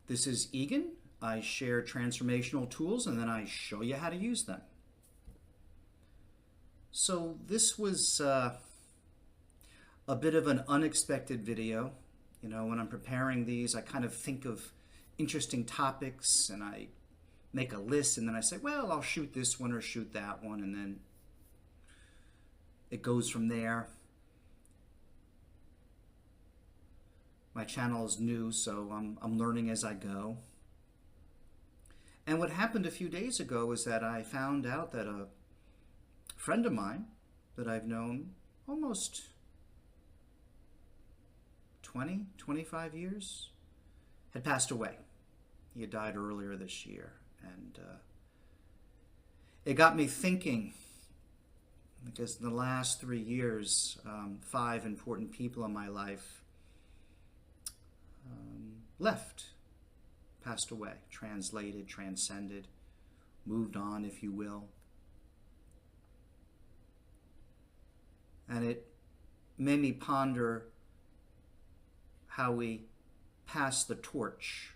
This is Egan. I share transformational tools and then I show you how to use them. So this was a bit of an unexpected video. You know, when I'm preparing these, I kind of think of interesting topics and I make a list and then I say, well, I'll shoot this one or shoot that one, and then it goes from there. My channel is new, so I'm learning as I go. And what happened a few days ago is that I found out that a friend of mine that I've known almost 25 years had passed away. He had died earlier this year, and it got me thinking, because in the last 3 years, 5 important people in my life left, passed away, translated, transcended, moved on, if you will. And it made me ponder how we pass the torch,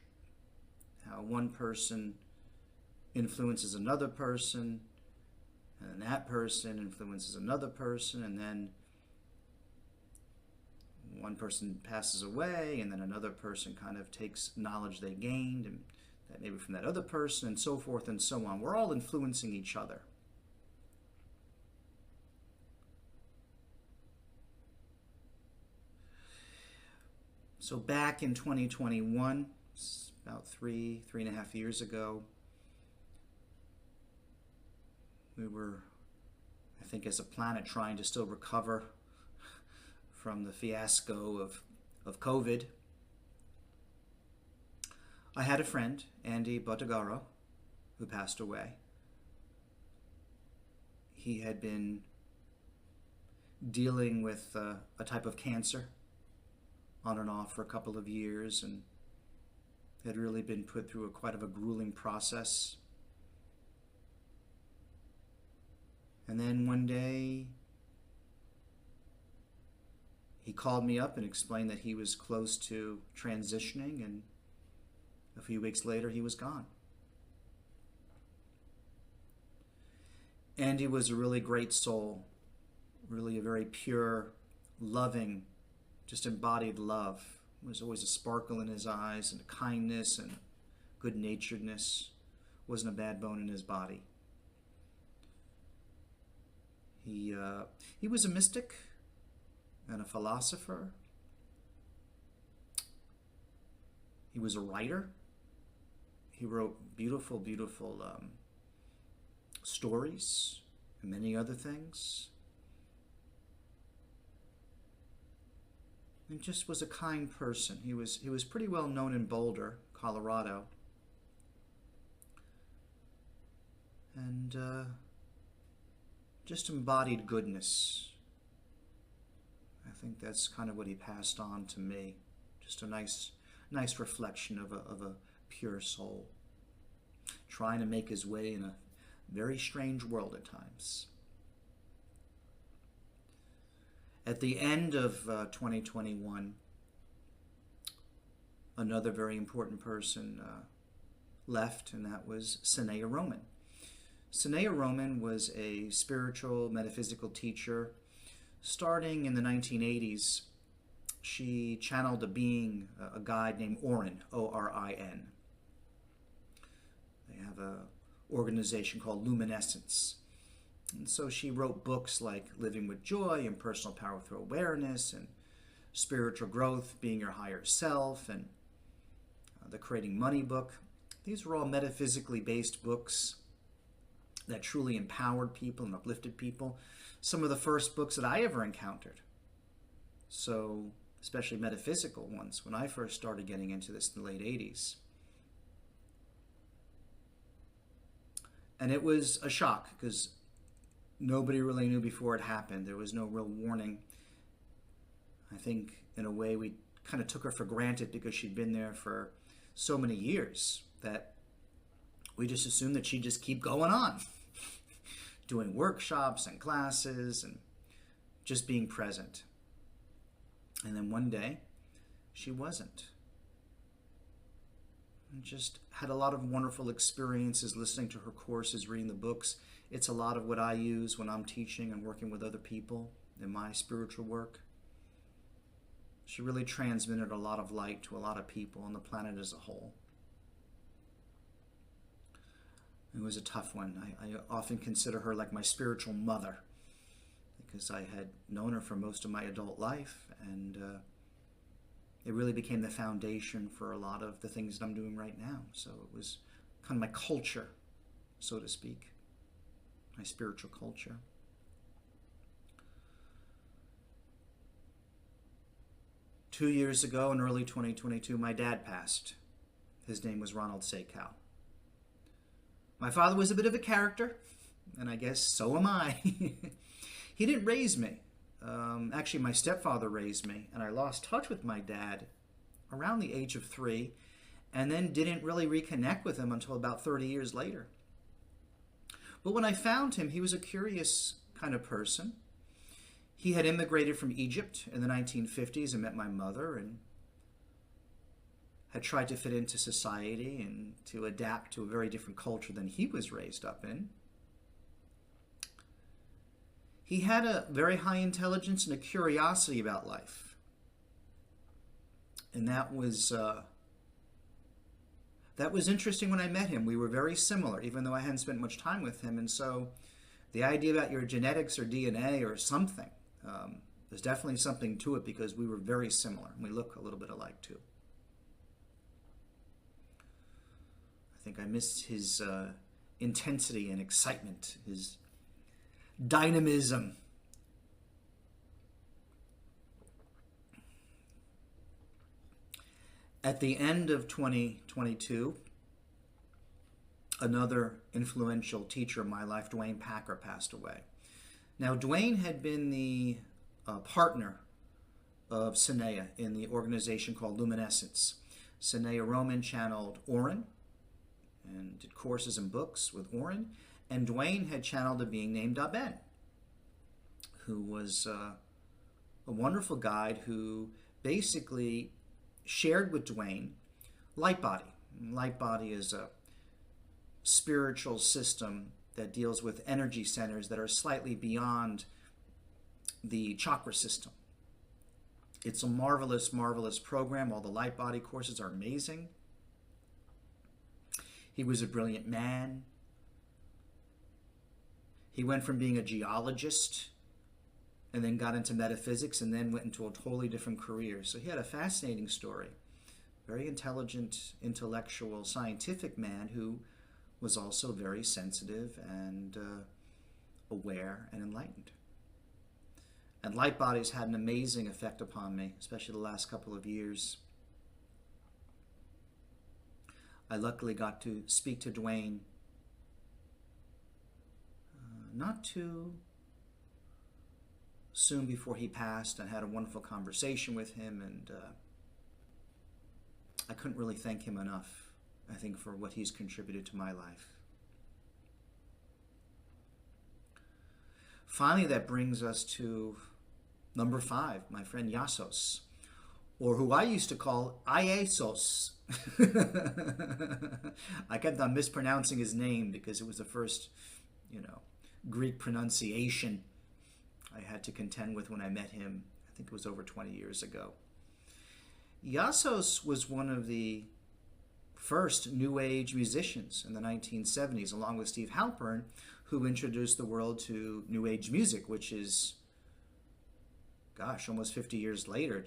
how one person influences another person, and that person influences another person, and then one person passes away, and then another person kind of takes knowledge they gained, and that maybe from that other person, and so forth and so on. We're all influencing each other. So back in 2021, about three and a half years ago, we were, I think, as a planet trying to still recover from the fiasco of COVID. I had a friend, Andy Botagaro, who passed away. He had been dealing with a type of cancer on and off for a couple of years, and had really been put through quite a grueling process. And then one day, he called me up and explained that he was close to transitioning, and a few weeks later he was gone. Andy was a really great soul, really a very pure, loving, just embodied love. There was always a sparkle in his eyes and a kindness and good-naturedness. Wasn't a bad bone in his body. He was a mystic and a philosopher. He was a writer. He wrote beautiful, beautiful stories and many other things. And just was a kind person. He was pretty well known in Boulder, Colorado. And just embodied goodness. I think that's kind of what he passed on to me. Just a nice reflection of a pure soul, trying to make his way in a very strange world at times. At the end of 2021, another very important person left, and that was Sanaya Roman. Sanaya Roman was a spiritual, metaphysical teacher. Starting in the 1980s, she channeled a being, a guide named Orin, O-R-I-N. They have an organization called Luminescence. And so she wrote books like Living with Joy and Personal Power Through Awareness and Spiritual Growth, Being Your Higher Self, and the Creating Money book. These were all metaphysically based books that truly empowered people and uplifted people. Some of the first books that I ever encountered. So, especially metaphysical ones, when I first started getting into this in the late 80s. And it was a shock, because nobody really knew before it happened. There was no real warning. I think, in a way, we kind of took her for granted because she'd been there for so many years that we just assumed that she'd just keep going on. Doing workshops and classes and just being present. And then one day, she wasn't. and just had a lot of wonderful experiences listening to her courses, reading the books. It's a lot of what I use when I'm teaching and working with other people in my spiritual work. She really transmitted a lot of light to a lot of people on the planet as a whole. It was a tough one. I often consider her like my spiritual mother because I had known her for most of my adult life, and it really became the foundation for a lot of the things that I'm doing right now. So it was kind of my culture, so to speak, my spiritual culture. Two years ago, in early 2022, my dad passed. His name was Ronald Sakow. My father was a bit of a character, and I guess so am I. He didn't raise me. Actually, my stepfather raised me, and I lost touch with my dad around the age of 3, and then didn't really reconnect with him until about 30 years later. But when I found him, he was a curious kind of person. He had immigrated from Egypt in the 1950s and met my mother and had tried to fit into society and to adapt to a very different culture than he was raised up in. He had a very high intelligence and a curiosity about life. And that was interesting when I met him. We were very similar, even though I hadn't spent much time with him. And so the idea about your genetics or DNA or something, there's definitely something to it because we were very similar. And we look a little bit alike too. I think I missed his intensity and excitement, his dynamism. At the end of 2022, another influential teacher in my life, Dwayne Packer, passed away. Now, Dwayne had been the partner of Sanaya in the organization called Luminescence. Sanaya Roman channeled Oren and did courses and books with Oren, and Dwayne had channeled a being named Aben, who was a wonderful guide who basically shared with Dwayne Light Body. Light Body is a spiritual system that deals with energy centers that are slightly beyond the chakra system. It's a marvelous, marvelous program. All the Light Body courses are amazing. He was a brilliant man. He went from being a geologist and then got into metaphysics and then went into a totally different career. So he had a fascinating story. Very intelligent, intellectual, scientific man who was also very sensitive and aware and enlightened. And Light Bodies had an amazing effect upon me, especially the last couple of years. I luckily got to speak to Dwayne not too soon before he passed, and had a wonderful conversation with him, and I couldn't really thank him enough, I think, for what he's contributed to my life. Finally, that brings us to number 5, my friend Yasos, or who I used to call Iesos. I kept on mispronouncing his name because it was the first, Greek pronunciation I had to contend with when I met him. I think it was over 20 years ago. Yasos was one of the first New Age musicians in the 1970s, along with Steve Halpern, who introduced the world to New Age music, which is, almost 50 years later.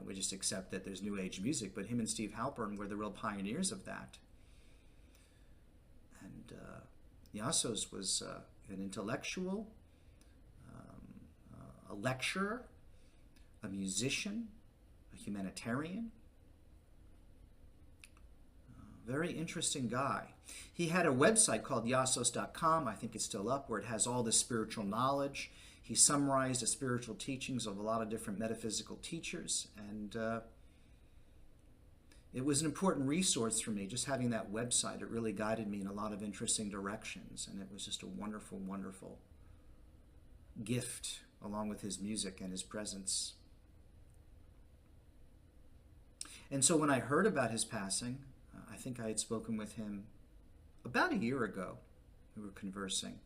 We just accept that there's New Age music, but him and Steve Halpern were the real pioneers of that. And Yasos was an intellectual, a lecturer, a musician, a humanitarian. Very interesting guy. He had a website called yasos.com. I think it's still up, where it has all this spiritual knowledge. He summarized the spiritual teachings of a lot of different metaphysical teachers, and it was an important resource for me. Just having that website, it really guided me in a lot of interesting directions, and it was just a wonderful, wonderful gift, along with his music and his presence. And so when I heard about his passing, I think I had spoken with him about a year ago. We were conversing.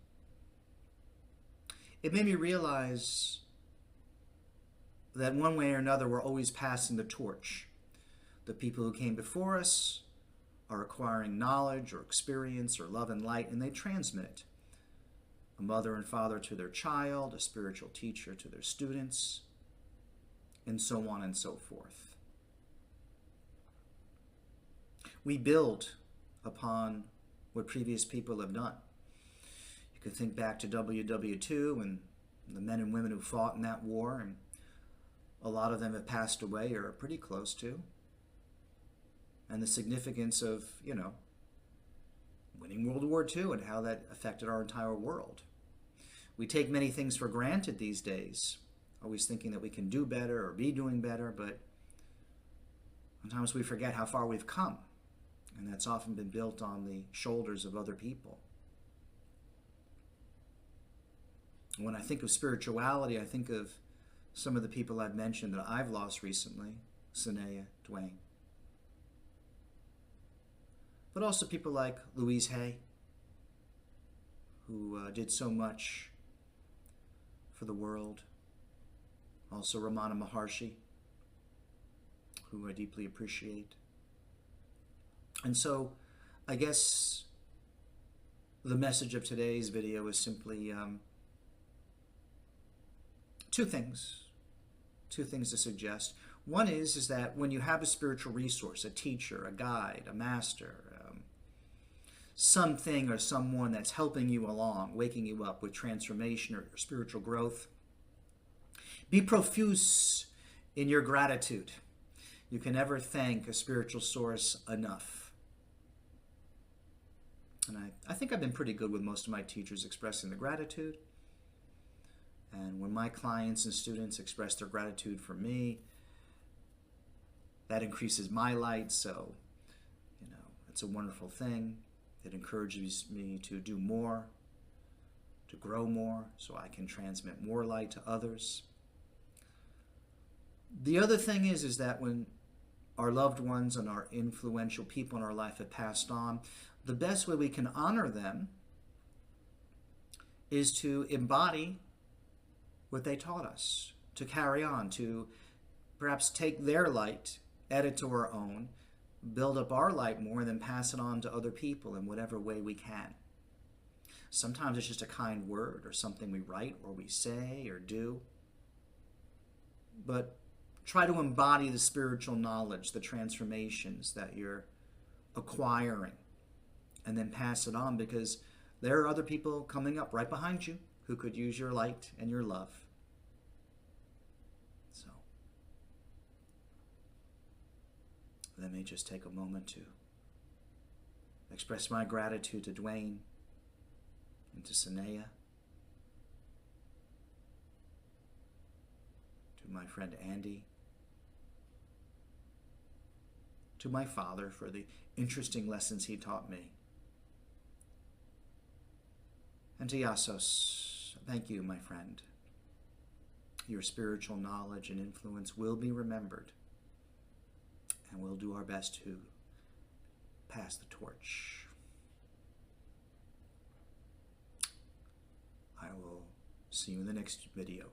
It made me realize that one way or another we're always passing the torch. The people who came before us are acquiring knowledge or experience or love and light, and they transmit it. A mother and father to their child, a spiritual teacher to their students, and so on and so forth. We build upon what previous people have done. You could think back to WW2 and the men and women who fought in that war, and a lot of them have passed away or are pretty close to. And the significance of, winning World War II and how that affected our entire world. We take many things for granted these days, always thinking that we can do better or be doing better, but sometimes we forget how far we've come. And that's often been built on the shoulders of other people. When I think of spirituality, I think of some of the people I've mentioned that I've lost recently, Sanaya, Dwayne. But also people like Louise Hay, who did so much for the world. Also Ramana Maharshi, who I deeply appreciate. And so I guess the message of today's video is simply two things to suggest. One is that when you have a spiritual resource, a teacher, a guide, a master, something or someone that's helping you along, waking you up with transformation or spiritual growth, be profuse in your gratitude. You can never thank a spiritual source enough. And I think I've been pretty good with most of my teachers expressing the gratitude. And when my clients and students express their gratitude for me, that increases my light. So, it's a wonderful thing. It encourages me to do more, to grow more, so I can transmit more light to others. The other thing is that when our loved ones and our influential people in our life have passed on, the best way we can honor them is to embody what they taught us, to carry on, to perhaps take their light, add it to our own, build up our light more, and then pass it on to other people in whatever way we can. Sometimes it's just a kind word or something we write or we say or do. But try to embody the spiritual knowledge, the transformations that you're acquiring, and then pass it on, because there are other people coming up right behind you who could use your light and your love. So let me just take a moment to express my gratitude to Dwayne and to Sanaya, to my friend Andy, to my father for the interesting lessons he taught me, and to Yasos. Thank you, my friend. Your spiritual knowledge and influence will be remembered, and we'll do our best to pass the torch. I will see you in the next video.